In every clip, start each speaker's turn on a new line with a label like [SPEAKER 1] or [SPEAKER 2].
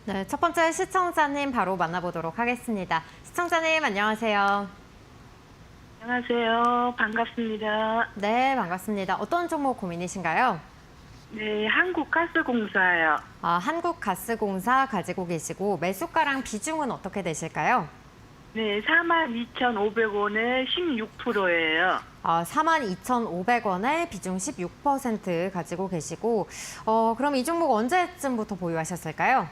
[SPEAKER 1] 네, 첫 번째 시청자님 바로 만나보도록 하겠습니다. 시청자님 안녕하세요.
[SPEAKER 2] 안녕하세요. 반갑습니다.
[SPEAKER 1] 네, 반갑습니다. 어떤 종목 고민이신가요?
[SPEAKER 2] 네, 한국가스공사요.
[SPEAKER 1] 한국가스공사 가지고 계시고 매수가랑 비중은 어떻게 되실까요?
[SPEAKER 2] 네, 42,500원에 16%예요.
[SPEAKER 1] 42,500원에 비중 16% 가지고 계시고 그럼 이 종목 언제쯤부터 보유하셨을까요?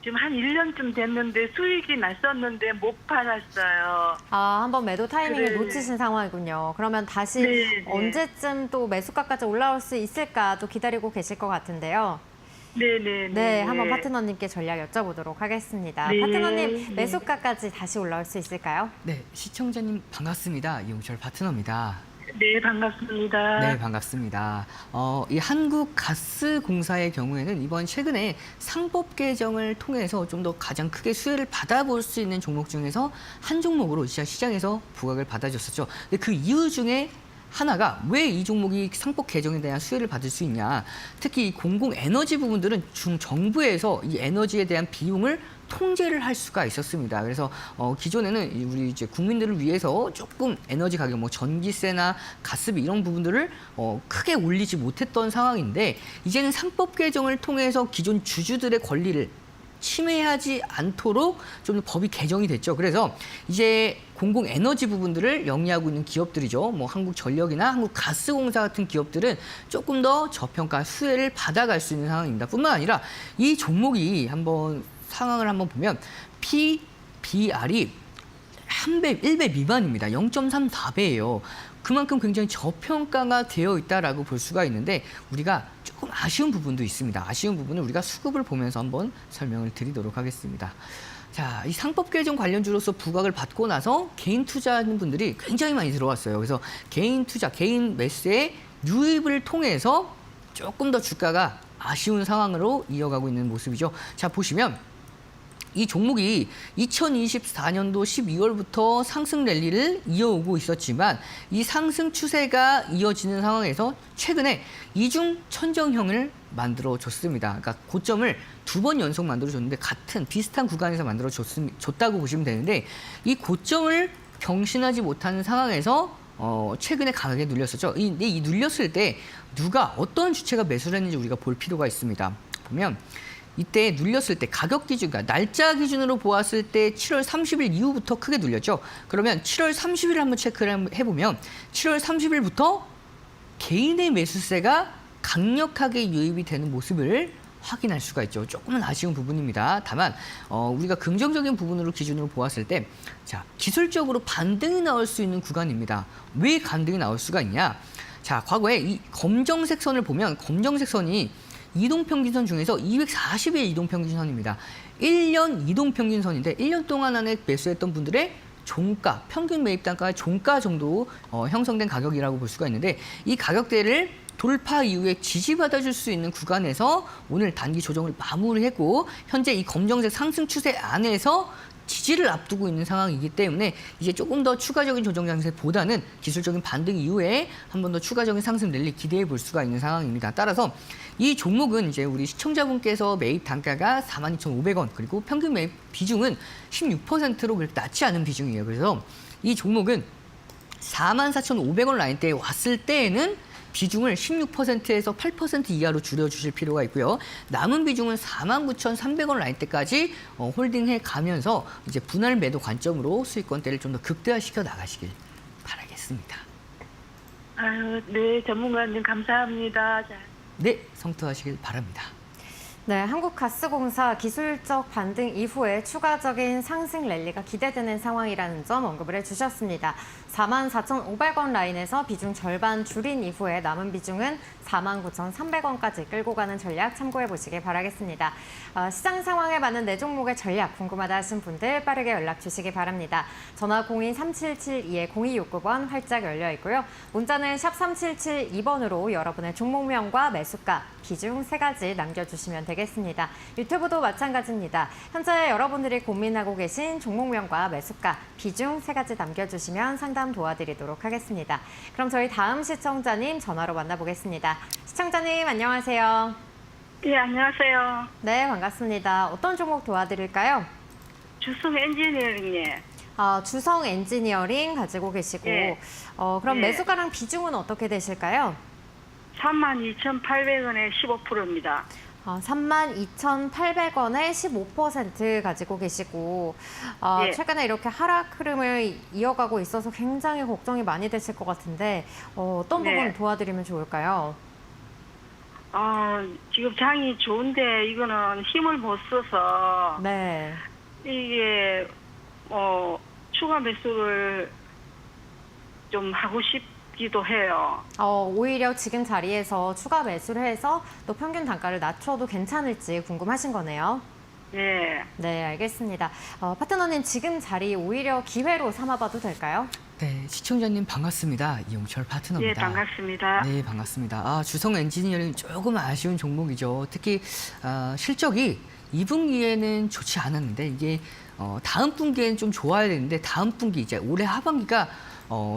[SPEAKER 2] 지금 한 1년쯤 됐는데 수익이 났었는데 못 팔았어요.
[SPEAKER 1] 한번 매도 타이밍을
[SPEAKER 2] 네.
[SPEAKER 1] 놓치신 상황이군요. 그러면 다시
[SPEAKER 2] 네, 네.
[SPEAKER 1] 언제쯤 또 매수가까지 올라올 수 있을까 또 기다리고 계실 것 같은데요.
[SPEAKER 2] 네네네.
[SPEAKER 1] 네, 한번 파트너님께 전략 여쭤보도록 하겠습니다.
[SPEAKER 2] 네.
[SPEAKER 1] 파트너님,
[SPEAKER 2] 네.
[SPEAKER 1] 매수가까지 다시 올라올 수 있을까요?
[SPEAKER 3] 네, 시청자님 반갑습니다. 이용철 파트너입니다.
[SPEAKER 2] 네, 반갑습니다.
[SPEAKER 3] 네, 반갑습니다. 이 한국가스공사의 경우에는 이번 최근에 상법 개정을 통해서 좀 더 가장 크게 수혜를 받아볼 수 있는 종목 중에서 한 종목으로 시장에서 부각을 받아줬었죠. 근데 그 이유 중에 하나가 왜 이 종목이 상법 개정에 대한 수혜를 받을 수 있냐. 특히 이 공공 에너지 부분들은 정부에서 이 에너지에 대한 비용을 통제를 할 수가 있었습니다. 그래서 기존에는 우리 이제 국민들을 위해서 조금 에너지 가격, 뭐 전기세나 가스비 이런 부분들을 크게 올리지 못했던 상황인데 이제는 상법 개정을 통해서 기존 주주들의 권리를 침해하지 않도록 좀 더 법이 개정이 됐죠. 그래서 이제 공공 에너지 부분들을 영위하고 있는 기업들이죠. 뭐 한국전력이나 한국가스공사 같은 기업들은 조금 더 저평가 수혜를 받아갈 수 있는 상황입니다. 뿐만 아니라 이 종목이 상황을 한번 보면 PBR이 1배 미만입니다. 0.34배예요. 그만큼 굉장히 저평가가 되어 있다라고 볼 수가 있는데 우리가 조금 아쉬운 부분도 있습니다. 아쉬운 부분은 우리가 수급을 보면서 한번 설명을 드리도록 하겠습니다. 자, 이 상법 개정 관련주로서 부각을 받고 나서 개인 투자하는 분들이 굉장히 많이 들어왔어요. 그래서 개인 투자, 개인 매수의 유입을 통해서 조금 더 주가가 아쉬운 상황으로 이어가고 있는 모습이죠. 자, 보시면 이 종목이 2024년도 12월부터 상승 랠리를 이어오고 있었지만 이 상승 추세가 이어지는 상황에서 최근에 이중 천정형을 만들어줬습니다. 그러니까 고점을 2번 연속 만들어줬는데 같은 비슷한 구간에서 만들어줬다고 보시면 되는데 이 고점을 경신하지 못하는 상황에서 최근에 강하게 눌렸었죠. 이 눌렸을 때 누가 어떤 주체가 매수를 했는지 우리가 볼 필요가 있습니다. 보면 이때 눌렸을 때 가격 기준, 그러니까 날짜 기준으로 보았을 때 7월 30일 이후부터 크게 눌렸죠. 그러면 7월 30일 한번 체크를 해보면 7월 30일부터 개인의 매수세가 강력하게 유입이 되는 모습을 확인할 수가 있죠. 조금은 아쉬운 부분입니다. 다만 우리가 긍정적인 부분으로 기준으로 보았을 때 자, 기술적으로 반등이 나올 수 있는 구간입니다. 왜 반등이 나올 수가 있냐? 자, 과거에 이 검정색 선을 보면 검정색 선이 이동평균선 중에서 240의 이동평균선입니다. 1년 이동평균선인데 1년 동안 안에 매수했던 분들의 종가, 평균 매입 단가의 종가 정도 형성된 가격이라고 볼 수가 있는데 이 가격대를 돌파 이후에 지지받아줄 수 있는 구간에서 오늘 단기 조정을 마무리했고 현재 이 검정색 상승 추세 안에서 지지를 앞두고 있는 상황이기 때문에 이제 조금 더 추가적인 조정 장세보다는 기술적인 반등 이후에 한 번 더 추가적인 상승 랠리 기대해 볼 수가 있는 상황입니다. 따라서 이 종목은 이제 우리 시청자분께서 매입 단가가 42,500원 그리고 평균 매입 비중은 16%로 그렇게 낮지 않은 비중이에요. 그래서 이 종목은 44,500원 라인대에 왔을 때에는 비중을 16%에서 8% 이하로 줄여주실 필요가 있고요. 남은 비중은 49,300원 라인대까지 홀딩해 가면서 이제 분할 매도 관점으로 수익권대를 좀 더 극대화시켜 나가시길 바라겠습니다.
[SPEAKER 2] 아유, 네, 전문가님 감사합니다. 자.
[SPEAKER 3] 네, 성투하시길 바랍니다.
[SPEAKER 1] 네, 한국가스공사 기술적 반등 이후에 추가적인 상승 랠리가 기대되는 상황이라는 점 언급을 해주셨습니다. 44,500원 라인에서 비중 절반 줄인 이후에 남은 비중은 49,300원까지 끌고 가는 전략 참고해 보시길 바라겠습니다. 시장 상황에 맞는 내 종목의 전략 궁금하다 하신 분들 빠르게 연락 주시기 바랍니다. 전화 02-3772-0269번 활짝 열려 있고요. 문자는 샵 3772번으로 여러분의 종목명과 매수가, 비중 3가지 남겨주시면 되겠습니다. 유튜브도 마찬가지입니다. 현재 여러분들이 고민하고 계신 종목명과 매수가, 비중 3가지 남겨주시면 상담 도와드리도록 하겠습니다. 그럼 저희 다음 시청자님 전화로 만나보겠습니다. 시청자님 안녕하세요.
[SPEAKER 2] 예, 안녕하세요.
[SPEAKER 1] 네, 반갑습니다. 어떤 종목 도와드릴까요?
[SPEAKER 2] 주성 엔지니어링님.
[SPEAKER 1] 주성 엔지니어링 가지고 계시고,
[SPEAKER 2] 예.
[SPEAKER 1] 그럼
[SPEAKER 2] 예.
[SPEAKER 1] 매수가랑 비중은 어떻게 되실까요?
[SPEAKER 2] 32,800원에 15%입니다.
[SPEAKER 1] 32,800원에 15% 가지고 계시고,
[SPEAKER 2] 예.
[SPEAKER 1] 최근에 이렇게 하락 흐름을 이어가고 있어서 굉장히 걱정이 많이 되실 것 같은데, 어떤
[SPEAKER 2] 네.
[SPEAKER 1] 부분 도와드리면 좋을까요?
[SPEAKER 2] 지금 장이 좋은데 이거는 힘을 못 써서
[SPEAKER 1] 네.
[SPEAKER 2] 이게 추가 매수를 좀 하고 싶기도 해요.
[SPEAKER 1] 오히려 지금 자리에서 추가 매수를 해서 또 평균 단가를 낮춰도 괜찮을지 궁금하신 거네요.
[SPEAKER 2] 예.
[SPEAKER 1] 네, 알겠습니다. 파트너님 지금 자리 오히려 기회로 삼아봐도 될까요?
[SPEAKER 3] 네, 시청자님 반갑습니다. 이용철 파트너입니다.
[SPEAKER 2] 예, 반갑습니다.
[SPEAKER 3] 네, 반갑습니다. 주성 엔지니어링 조금 아쉬운 종목이죠. 특히 실적이 2분기에는 좋지 않았는데 이게 다음 분기에는 좀 좋아야 되는데 다음 분기 이제 올해 하반기가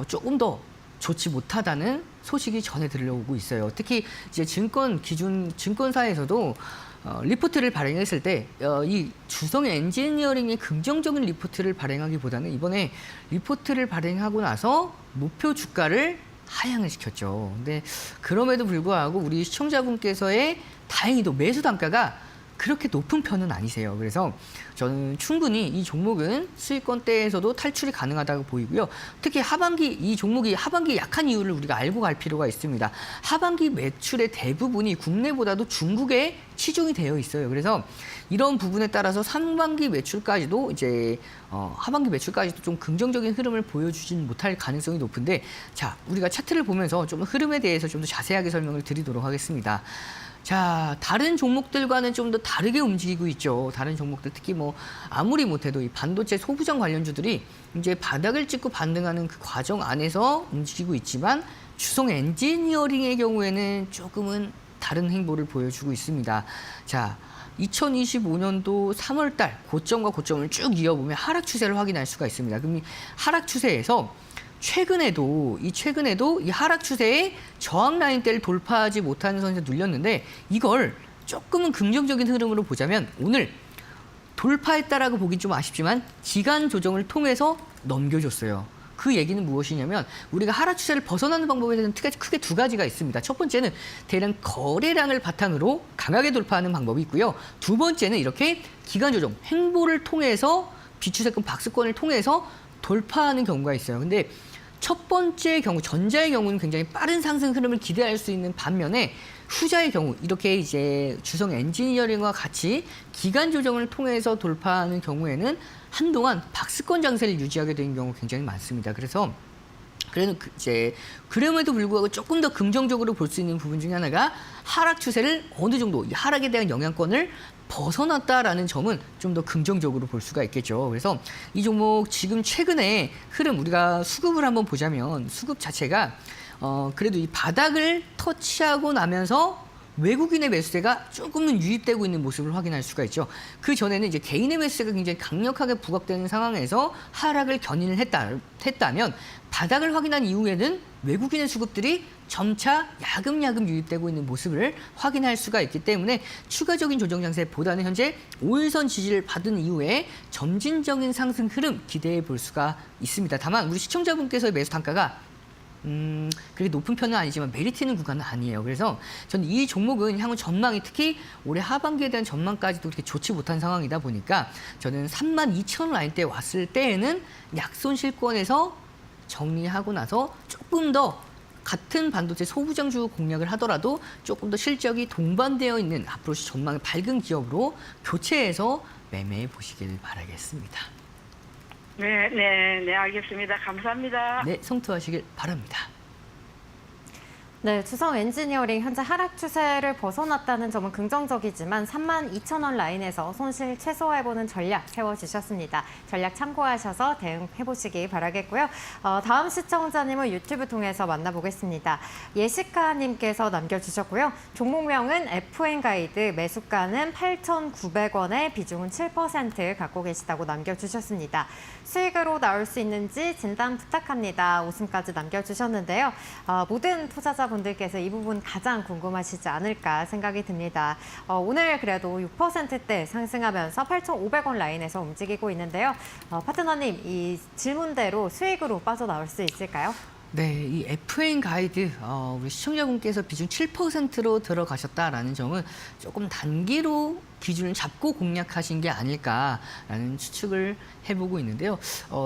[SPEAKER 3] 조금 더 좋지 못하다는 소식이 전해 들려오고 있어요. 특히 이제 증권사에서도 리포트를 발행했을 때 이 주성 엔지니어링의 긍정적인 리포트를 발행하기보다는 이번에 리포트를 발행하고 나서 목표 주가를 하향을 시켰죠. 근데 그럼에도 불구하고 우리 시청자분께서의 다행히도 매수 단가가 그렇게 높은 편은 아니세요. 그래서 저는 충분히 이 종목은 수익권대에서도 탈출이 가능하다고 보이고요. 특히 이 종목이 하반기 약한 이유를 우리가 알고 갈 필요가 있습니다. 하반기 매출의 대부분이 국내보다도 중국에 치중이 되어 있어요. 그래서 이런 부분에 따라서 상반기 매출까지도 이제 하반기 매출까지도 좀 긍정적인 흐름을 보여주진 못할 가능성이 높은데, 자, 우리가 차트를 보면서 좀 흐름에 대해서 좀 더 자세하게 설명을 드리도록 하겠습니다. 자, 다른 종목들과는 좀 더 다르게 움직이고 있죠. 다른 종목들, 특히 뭐 아무리 못해도 이 반도체 소부장 관련주들이 이제 바닥을 찍고 반등하는 그 과정 안에서 움직이고 있지만 주성 엔지니어링의 경우에는 조금은 다른 행보를 보여주고 있습니다. 자, 2025년도 3월 달 고점과 고점을 쭉 이어보면 하락 추세를 확인할 수가 있습니다. 그럼 이 하락 추세에서 최근에도 이 하락 추세의 저항 라인대를 돌파하지 못하는 선에서 눌렸는데, 이걸 조금은 긍정적인 흐름으로 보자면 오늘 돌파했다라고 보긴 좀 아쉽지만 기간 조정을 통해서 넘겨줬어요. 그 얘기는 무엇이냐면 우리가 하락 추세를 벗어나는 방법에 대해서는 크게 두 가지가 있습니다. 첫 번째는 대량 거래량을 바탕으로 강하게 돌파하는 방법이 있고요. 두 번째는 이렇게 기간 조정, 횡보를 통해서 비추세권 박스권을 통해서 돌파하는 경우가 있어요. 근데 첫 번째 경우, 전자의 경우는 굉장히 빠른 상승 흐름을 기대할 수 있는 반면에 후자의 경우, 이렇게 이제 주성 엔지니어링과 같이 기간 조정을 통해서 돌파하는 경우에는 한동안 박스권 장세를 유지하게 되는 경우가 굉장히 많습니다. 그래서 그럼에도 불구하고 조금 더 긍정적으로 볼 수 있는 부분 중에 하나가 하락 추세를 어느 정도, 이 하락에 대한 영향권을 벗어났다라는 점은 좀 더 긍정적으로 볼 수가 있겠죠. 그래서 이 종목 지금 최근에 흐름, 우리가 수급을 한번 보자면 수급 자체가 그래도 이 바닥을 터치하고 나면서 외국인의 매수세가 조금은 유입되고 있는 모습을 확인할 수가 있죠. 그 전에는 이제 개인의 매수세가 굉장히 강력하게 부각되는 상황에서 하락을 견인을 했다면 바닥을 확인한 이후에는 외국인의 수급들이 점차 야금야금 유입되고 있는 모습을 확인할 수가 있기 때문에 추가적인 조정 장세보다는 현재 5일선 지지를 받은 이후에 점진적인 상승 흐름 기대해 볼 수가 있습니다. 다만 우리 시청자분께서의 매수 단가가 그렇게 높은 편은 아니지만 메리트 있는 구간은 아니에요. 그래서 저는 이 종목은 향후 전망이, 특히 올해 하반기에 대한 전망까지도 그렇게 좋지 못한 상황이다 보니까 저는 32,000원 라인대에 왔을 때에는 약손실권에서 정리하고 나서 조금 더 같은 반도체 소부장주 공략을 하더라도 조금 더 실적이 동반되어 있는 앞으로 전망이 밝은 기업으로 교체해서 매매해 보시길 바라겠습니다.
[SPEAKER 2] 네, 알겠습니다. 감사합니다.
[SPEAKER 3] 네, 성투하시길 바랍니다.
[SPEAKER 1] 네, 주성 엔지니어링 현재 하락 추세를 벗어났다는 점은 긍정적이지만 32,000원 라인에서 손실 최소화해보는 전략 세워주셨습니다. 전략 참고하셔서 대응해보시기 바라겠고요. 다음 시청자님은 유튜브 통해서 만나보겠습니다. 예시카님께서 남겨주셨고요. 종목명은 FN가이드, 매수가는 8,900원에 비중은 7% 갖고 계시다고 남겨주셨습니다. 수익으로 나올 수 있는지 진단 부탁합니다. 웃음까지 남겨주셨는데요. 모든 투자자 시청자분들께서 이 부분 가장 궁금하시지 않을까 생각이 듭니다. 오늘 그래도 6%대 상승하면서 8,500원 라인에서 움직이고 있는데요. 파트너님, 이 질문대로 수익으로 빠져나올 수 있을까요?
[SPEAKER 3] 네, 이 FA 가이드 우리 시청자분께서 비중 7%로 들어가셨다라는 점은 조금 단기로 기준을 잡고 공략하신 게 아닐까라는 추측을 해보고 있는데요.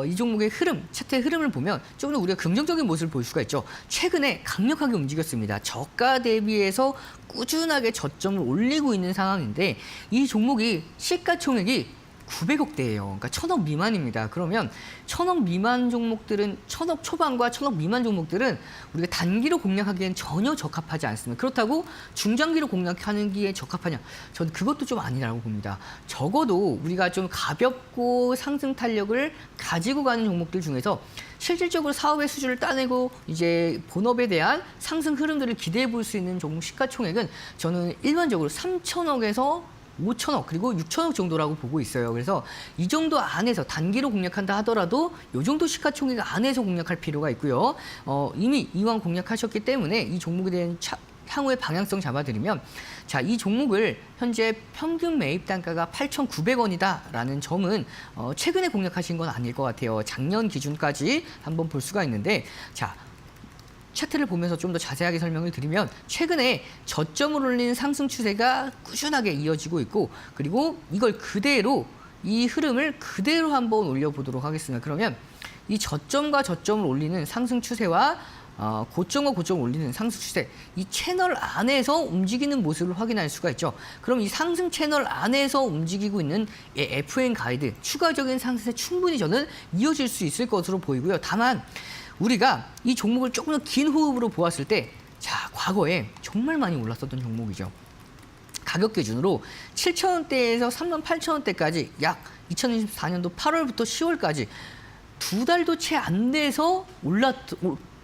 [SPEAKER 3] 이 종목의 흐름, 차트의 흐름을 보면 조금 더 우리가 긍정적인 모습을 볼 수가 있죠. 최근에 강력하게 움직였습니다. 저가 대비해서 꾸준하게 저점을 올리고 있는 상황인데 이 종목이 시가총액이 900억대예요. 그러니까 1,000억 미만입니다. 그러면 1,000억 미만 종목들은 1,000억 초반과 1,000억 미만 종목들은 우리가 단기로 공략하기엔 전혀 적합하지 않습니다. 그렇다고 중장기로 공략하는 기에 적합하냐? 저는 그것도 좀 아니라고 봅니다. 적어도 우리가 좀 가볍고 상승 탄력을 가지고 가는 종목들 중에서 실질적으로 사업의 수주를 따내고 이제 본업에 대한 상승 흐름들을 기대해 볼 수 있는 종목 시가총액은 저는 일반적으로 3,000억에서 5천억 그리고 6천억 정도라고 보고 있어요. 그래서 이 정도 안에서 단기로 공략한다 하더라도 이 정도 시가총액 안에서 공략할 필요가 있고요. 이미 이왕 공략하셨기 때문에 이 종목에 대한 향후의 방향성 잡아드리면 자, 이 종목을 현재 평균 매입 단가가 8,900원이다라는 점은 최근에 공략하신 건 아닐 것 같아요. 작년 기준까지 한번 볼 수가 있는데 자, 차트를 보면서 좀 더 자세하게 설명을 드리면 최근에 저점을 올리는 상승 추세가 꾸준하게 이어지고 있고 그리고 이걸 그대로 이 흐름을 그대로 한번 올려보도록 하겠습니다. 그러면 이 저점과 저점을 올리는 상승 추세와 고점과 고점을 올리는 상승 추세 이 채널 안에서 움직이는 모습을 확인할 수가 있죠. 그럼 이 상승 채널 안에서 움직이고 있는 FN 가이드 추가적인 상승에 충분히 저는 이어질 수 있을 것으로 보이고요. 다만 우리가 이 종목을 조금 더 긴 호흡으로 보았을 때, 자, 과거에 정말 많이 올랐었던 종목이죠. 가격 기준으로 7,000원대에서 38,000원대까지 약 2024년도 8월부터 10월까지 2달도 채 안 돼서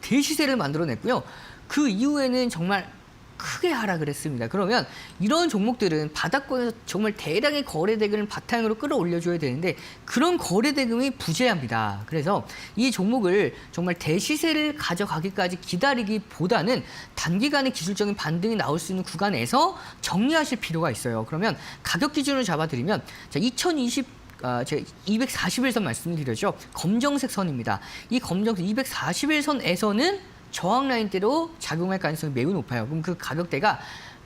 [SPEAKER 3] 대시세를 만들어냈고요. 그 이후에는 정말 크게 하락을 했습니다. 그러면 이런 종목들은 바닥권에서 정말 대량의 거래 대금을 바탕으로 끌어올려줘야 되는데 그런 거래 대금이 부재합니다. 그래서 이 종목을 정말 대시세를 가져가기까지 기다리기보다는 단기간에 기술적인 반등이 나올 수 있는 구간에서 정리하실 필요가 있어요. 그러면 가격 기준을 잡아드리면 자, 제가 241선 말씀드렸죠. 검정색 선입니다. 이 검정색 241선에서는 저항 라인대로 작용할 가능성이 매우 높아요. 그럼 그 가격대가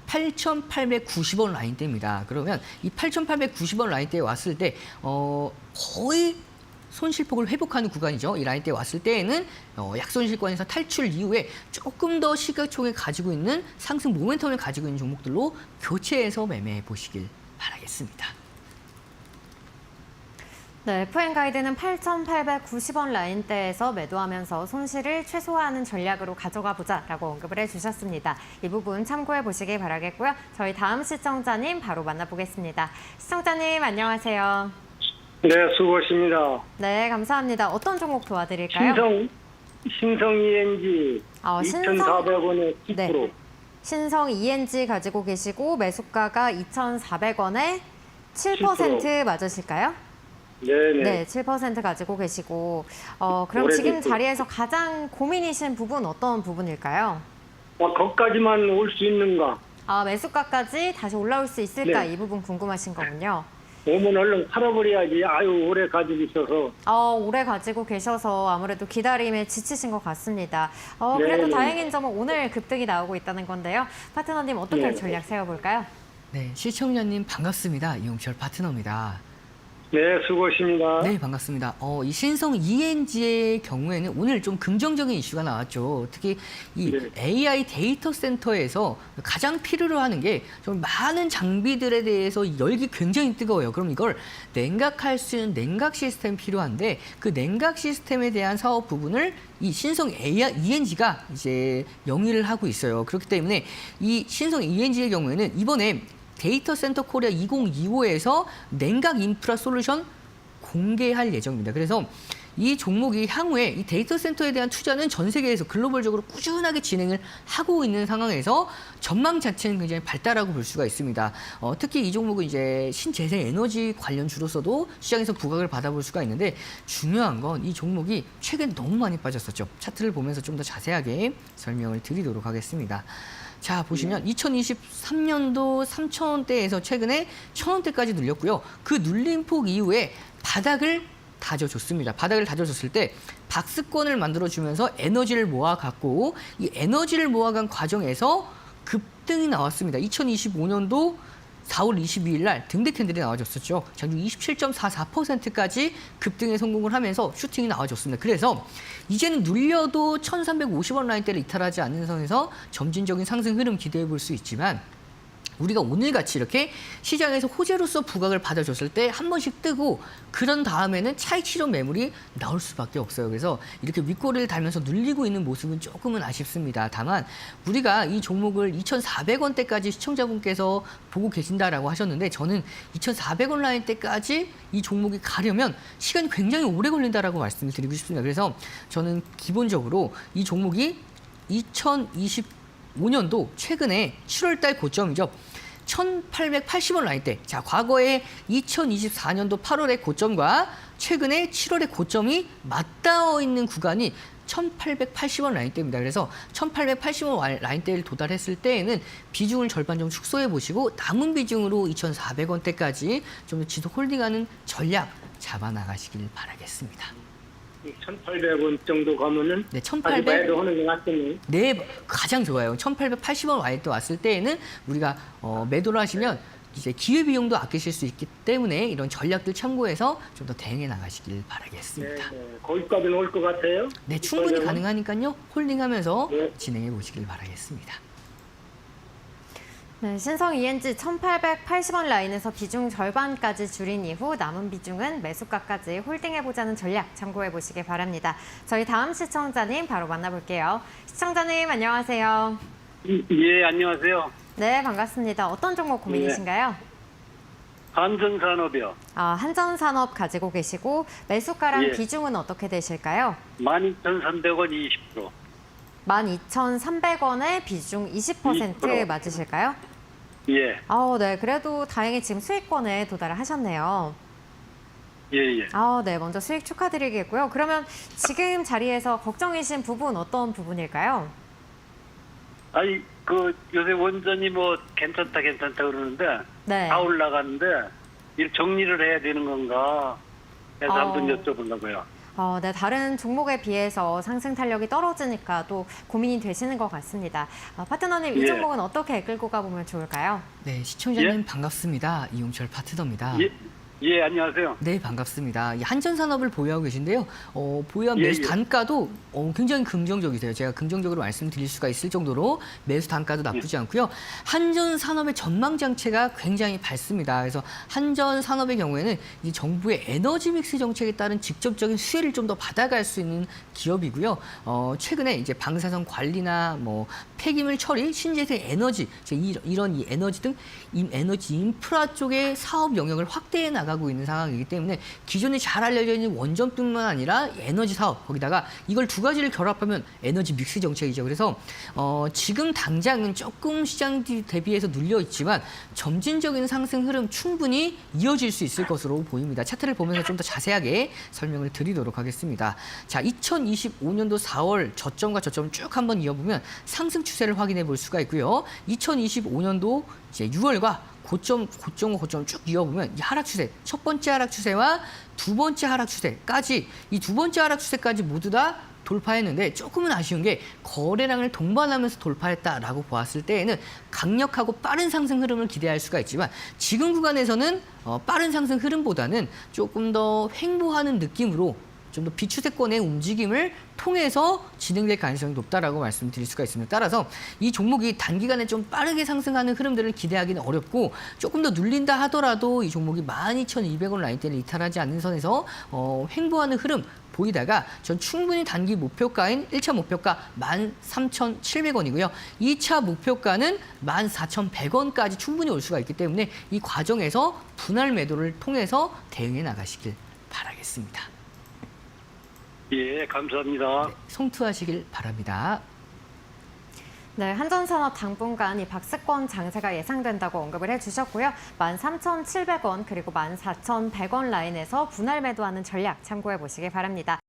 [SPEAKER 3] 8,890원 라인대입니다. 그러면 이 8,890원 라인대에 왔을 때 거의 손실폭을 회복하는 구간이죠. 이 라인대에 왔을 때에는 약손실권에서 탈출 이후에 조금 더 시가총액 가지고 있는 상승 모멘텀을 가지고 있는 종목들로 교체해서 매매해 보시길 바라겠습니다.
[SPEAKER 1] 네, FN 가이드는 8,890원 라인대에서 매도하면서 손실을 최소화하는 전략으로 가져가 보자라고 언급을 해주셨습니다. 이 부분 참고해 보시기 바라겠고요. 저희 다음 시청자님 바로 만나보겠습니다. 시청자님 안녕하세요.
[SPEAKER 4] 네, 수고하십니다.
[SPEAKER 1] 네, 감사합니다. 어떤 종목 도와드릴까요?
[SPEAKER 4] 신성 ENG 2,400원에 10%.
[SPEAKER 1] 네. 신성 ENG 가지고 계시고 매수가가 2,400원에 7% 맞으실까요?
[SPEAKER 4] 네네.
[SPEAKER 1] 네, 7% 가지고 계시고 그럼 지금 자리에서 가장 고민이신 부분 어떤 부분일까요?
[SPEAKER 4] 거기까지만 올 수 있는가?
[SPEAKER 1] 매수가까지 다시 올라올 수 있을까?
[SPEAKER 4] 네.
[SPEAKER 1] 이 부분 궁금하신 거군요.
[SPEAKER 4] 오면 얼른 팔아버려야지. 아유, 오래 가지고 있어서.
[SPEAKER 1] 오래 가지고 계셔서 아무래도 기다림에 지치신 것 같습니다. 그래도
[SPEAKER 4] 네.
[SPEAKER 1] 다행인 점은 오늘 급등이 나오고 있다는 건데요. 파트너님 어떻게
[SPEAKER 4] 네.
[SPEAKER 1] 전략 세워볼까요?
[SPEAKER 3] 네, 시청자님 반갑습니다. 이용철 파트너입니다.
[SPEAKER 4] 네, 수고하십니다.
[SPEAKER 3] 네, 반갑습니다. 이 신성 ENG의 경우에는 오늘 좀 긍정적인 이슈가 나왔죠. 특히 이
[SPEAKER 4] 네.
[SPEAKER 3] AI 데이터 센터에서 가장 필요로 하는 게 좀 많은 장비들에 대해서 열기 굉장히 뜨거워요. 그럼 이걸 냉각할 수 있는 냉각 시스템이 필요한데 그 냉각 시스템에 대한 사업 부분을 이 신성 ENG가 이제 영위를 하고 있어요. 그렇기 때문에 이 신성 ENG의 경우에는 이번에 데이터 센터 코리아 2025에서 냉각 인프라 솔루션 공개할 예정입니다. 그래서 이 종목이 향후에 이 데이터 센터에 대한 투자는 전 세계에서 글로벌적으로 꾸준하게 진행을 하고 있는 상황에서 전망 자체는 굉장히 밝다라고 볼 수가 있습니다. 특히 이 종목은 이제 신재생 에너지 관련주로서도 시장에서 부각을 받아볼 수가 있는데 중요한 건 이 종목이 최근 너무 많이 빠졌었죠. 차트를 보면서 좀 더 자세하게 설명을 드리도록 하겠습니다. 자, 보시면 2023년도 3,000원대에서 최근에 1,000원대까지 눌렸고요. 그 눌림 폭 이후에 바닥을 다져줬습니다. 바닥을 다져줬을 때 박스권을 만들어주면서 에너지를 모아갔고 이 에너지를 모아간 과정에서 급등이 나왔습니다. 2025년도 4월 22일 날 등대 캔들이 나와줬었죠. 장중 27.44%까지 급등에 성공을 하면서 슈팅이 나와줬습니다. 그래서 이제는 눌려도 1,350원 라인대를 이탈하지 않는 선에서 점진적인 상승 흐름 기대해 볼 수 있지만 우리가 오늘같이 이렇게 시장에서 호재로서 부각을 받아줬을 때 한 번씩 뜨고 그런 다음에는 차익 실현 매물이 나올 수밖에 없어요. 그래서 이렇게 윗꼬리를 달면서 눌리고 있는 모습은 조금은 아쉽습니다. 다만 우리가 이 종목을 2,400원대까지 시청자분께서 보고 계신다라고 하셨는데 저는 2,400원 라인대까지 이 종목이 가려면 시간이 굉장히 오래 걸린다라고 말씀을 드리고 싶습니다. 그래서 저는 기본적으로 이 종목이 2025년도 최근에 7월달 고점이죠. 1,880원 라인대. 자, 과거에 2024년도 8월의 고점과 최근에 7월의 고점이 맞닿아 있는 구간이 1,880원 라인대입니다. 그래서 1,880원 라인대를 도달했을 때에는 비중을 절반 좀 축소해 보시고 남은 비중으로 2,400원대까지 좀 더 지속 홀딩하는 전략 잡아 나가시길 바라겠습니다.
[SPEAKER 4] 1,800원 정도 가면은
[SPEAKER 3] 네,
[SPEAKER 4] 아직
[SPEAKER 3] 1,800.
[SPEAKER 4] 매도하는 게 낫겠네요.
[SPEAKER 3] 네, 가장 좋아요. 1,880원 와이트 왔을 때에는 우리가 매도를 하시면 이제 기회 비용도 아끼실 수 있기 때문에 이런 전략들 참고해서 좀 더 대응해 나가시길 바라겠습니다.
[SPEAKER 4] 네. 거기까지는 올 것 같아요.
[SPEAKER 3] 네, 충분히
[SPEAKER 4] 1,800원?
[SPEAKER 3] 가능하니까요. 홀딩하면서
[SPEAKER 4] 네.
[SPEAKER 3] 진행해 보시길 바라겠습니다.
[SPEAKER 1] 네, 신성 ENG 1,880원 라인에서 비중 절반까지 줄인 이후 남은 비중은 매수가까지 홀딩해보자는 전략 참고해 보시기 바랍니다. 저희 다음 시청자님 바로 만나볼게요. 시청자님 안녕하세요.
[SPEAKER 4] 예, 안녕하세요.
[SPEAKER 1] 네, 반갑습니다. 어떤 종목 고민이신가요?
[SPEAKER 4] 한전산업이요.
[SPEAKER 1] 한전산업 가지고 계시고 매수가랑
[SPEAKER 4] 예.
[SPEAKER 1] 비중은 어떻게 되실까요?
[SPEAKER 4] 12,300원 20%.
[SPEAKER 1] 12,300원에 비중 20%
[SPEAKER 4] 20%.
[SPEAKER 1] 맞으실까요?
[SPEAKER 4] 예,
[SPEAKER 1] 네. 그래도 다행히 지금 수익권에 도달을 하셨네요.
[SPEAKER 4] 예, 예.
[SPEAKER 1] 네. 먼저 수익 축하드리겠고요. 그러면 지금 자리에서 걱정이신 부분 어떤 부분일까요?
[SPEAKER 4] 아니, 요새 원전이 뭐 괜찮다 그러는데
[SPEAKER 1] 네.
[SPEAKER 4] 다 올라가는데 이 정리를 해야 되는 건가 해서 한번 여쭤보려고요.
[SPEAKER 1] 네. 다른 종목에 비해서 상승 탄력이 떨어지니까 또 고민이 되시는 것 같습니다. 파트너님, 이
[SPEAKER 4] 예.
[SPEAKER 1] 종목은 어떻게 끌고 가보면 좋을까요?
[SPEAKER 3] 네, 시청자님 반갑습니다. 이용철 파트너입니다.
[SPEAKER 4] 예, 안녕하세요.
[SPEAKER 3] 네, 반갑습니다. 이 한전산업을 보유하고 계신데요. 보유한
[SPEAKER 4] 예,
[SPEAKER 3] 매수
[SPEAKER 4] 예.
[SPEAKER 3] 단가도 굉장히 긍정적이세요. 제가 긍정적으로 말씀드릴 수가 있을 정도로 매수 단가도 나쁘지 않고요. 한전산업의 전망 장치가 굉장히 밝습니다. 그래서 한전산업의 경우에는 이 정부의 에너지 믹스 정책에 따른 직접적인 수혜를 좀 더 받아갈 수 있는 기업이고요. 최근에 이제 방사선 관리나 뭐 폐기물 처리, 신재생 에너지, 이런 이 에너지 등 에너지 인프라 쪽의 사업 영역을 확대해 나가고 있는 상황이기 때문에 기존에 잘 알려져 있는 원전뿐만 아니라 에너지 사업, 거기다가 이걸 두 가지를 결합하면 에너지 믹스 정책이죠. 그래서 지금 당장은 조금 시장 대비해서 눌려 있지만 점진적인 상승 흐름 충분히 이어질 수 있을 것으로 보입니다. 차트를 보면서 좀 더 자세하게 설명을 드리도록 하겠습니다. 자, 2025년도 4월 저점과 저점 쭉 한번 이어보면 상승 추세를 확인해 볼 수가 있고요. 2025년도 이제 6월과 고점과 고점을 쭉 이어보면 이 하락 추세, 첫 번째 하락 추세와 두 번째 하락 추세까지, 이 두 번째 하락 추세까지 모두 다 돌파했는데 조금은 아쉬운 게 거래량을 동반하면서 돌파했다라고 보았을 때에는 강력하고 빠른 상승 흐름을 기대할 수가 있지만 지금 구간에서는 빠른 상승 흐름보다는 조금 더 횡보하는 느낌으로 좀 더 비추세권의 움직임을 통해서 진행될 가능성이 높다라고 말씀드릴 수가 있습니다. 따라서 이 종목이 단기간에 좀 빠르게 상승하는 흐름들을 기대하기는 어렵고 조금 더 눌린다 하더라도 이 종목이 12,200원 라인대를 이탈하지 않는 선에서 횡보하는 흐름 보이다가 전 충분히 단기 목표가인 1차 목표가 13,700원이고요. 2차 목표가는 14,100원까지 충분히 올 수가 있기 때문에 이 과정에서 분할 매도를 통해서 대응해 나가시길 바라겠습니다.
[SPEAKER 4] 예, 감사합니다.
[SPEAKER 3] 성투하시길 바랍니다.
[SPEAKER 1] 네, 한전산업 당분간 이 박스권 장세가 예상된다고 언급을 해주셨고요. 13,700원 그리고 14,100원 라인에서 분할 매도하는 전략 참고해 보시기 바랍니다.